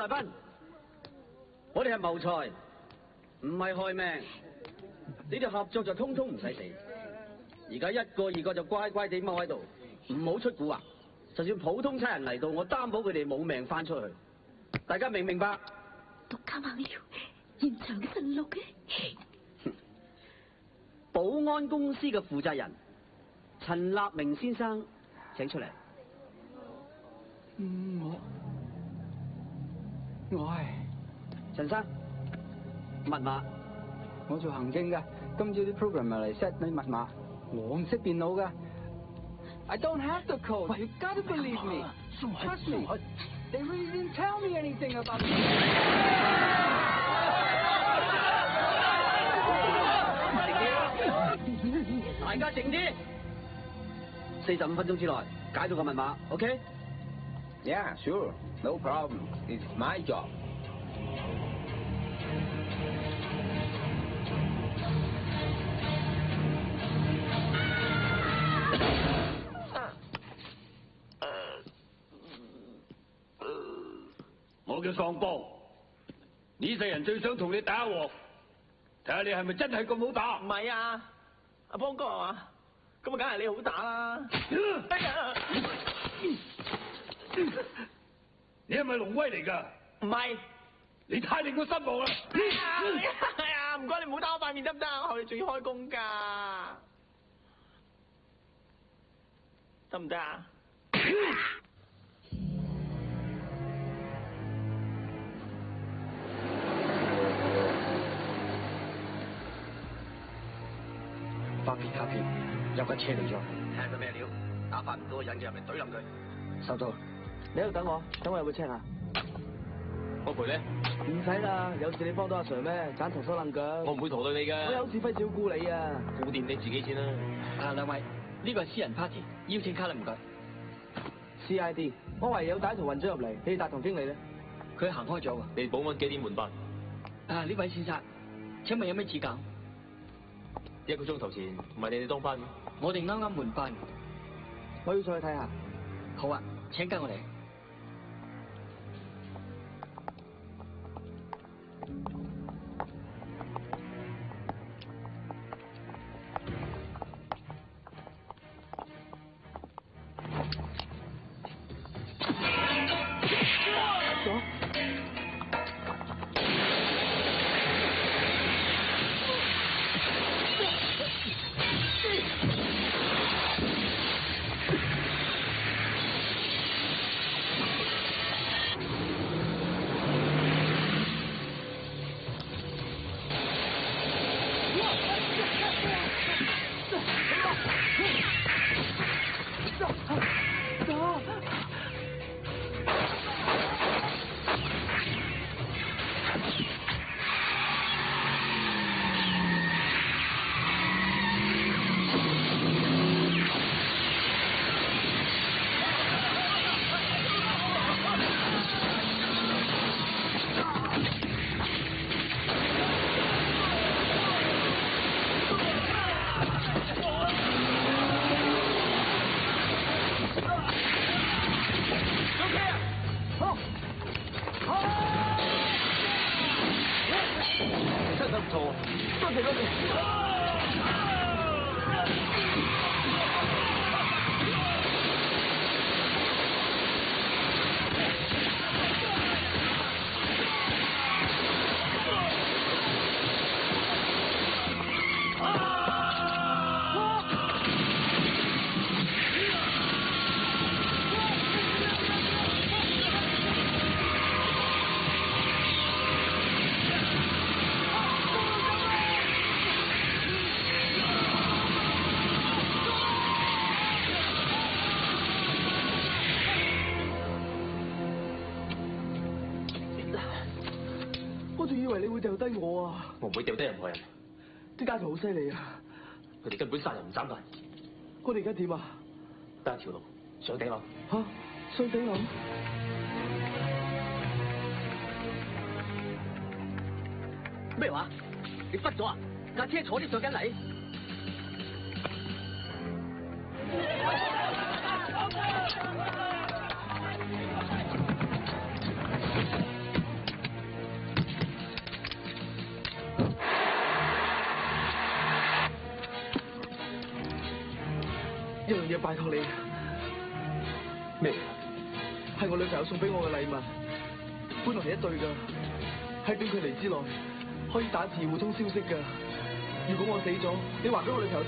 來賓，我哋係謀財，唔係害命。你哋合作就通通唔使死。而家一個二個就乖乖地踎喺度，唔好出蠱惑。就算普通差人嚟到，我擔保佢哋冇命翻出去。大家明唔明白？獨家猛料，現場實錄嘅。保安公司嘅負責人陳立明先生，請出嚟。我係陳生，密碼。我做行政嘅，今朝啲 programmer 嚟 set 你密碼，我唔識電腦㗎。I don't have the code. You gotta believe me. Trust me. They really didn't tell me anything about it. 大家靜啲，45分鐘之內解到個密碼 ，OK？ Yeah, sure. No problem. It's my job. 我叫喪邦，呢世人最想同你打一鑊，睇下你係咪真係咁好打？唔係啊，阿邦哥係嘛？咁啊，梗係你好打啦！哎呀，你係咪龍威嚟㗎？唔係，你太令我失望啦！哎呀，唔該你唔好打我塊面得唔得？我後日仲要開工㗎，得唔得啊？發片卡片，有架車嚟咗，睇下佢咩料，打發唔到個人嘅入嚟懟冧佢。收到，你喺度等我，等我入去 check 下。我陪你。唔使啦，有事你幫到阿 Sir 咩？盞頭手楞腳。我唔會逃到你㗎。我有事費照顧你啊。顧掂你自己先啦。啊，兩位，呢個係私人 party，邀請卡啦，唔該。CID，我懷疑有歹徒混咗入嚟，你哋大堂經理咧？佢行開咗喎。你哋保安幾點換班？啊，呢位先生，請問有咩指教？1個鐘頭前唔係你哋當班嘅？我哋啱啱換班，我要上去睇下。好啊，請跟我嚟。我仲以為你會掉低我啊！我唔會掉低任何人。啲歹徒好犀利啊！佢哋根本殺人唔斬人。我哋而家點啊？得一條路，上頂樓。嚇！上頂樓？咩話？你忽咗啊？架車坐啲上緊嚟。拜託你。咩？係我女朋友送俾我嘅禮物，本來係一對㗎，喺短距離之內可以打字互通消息㗎。如果我死咗，你還俾我女朋友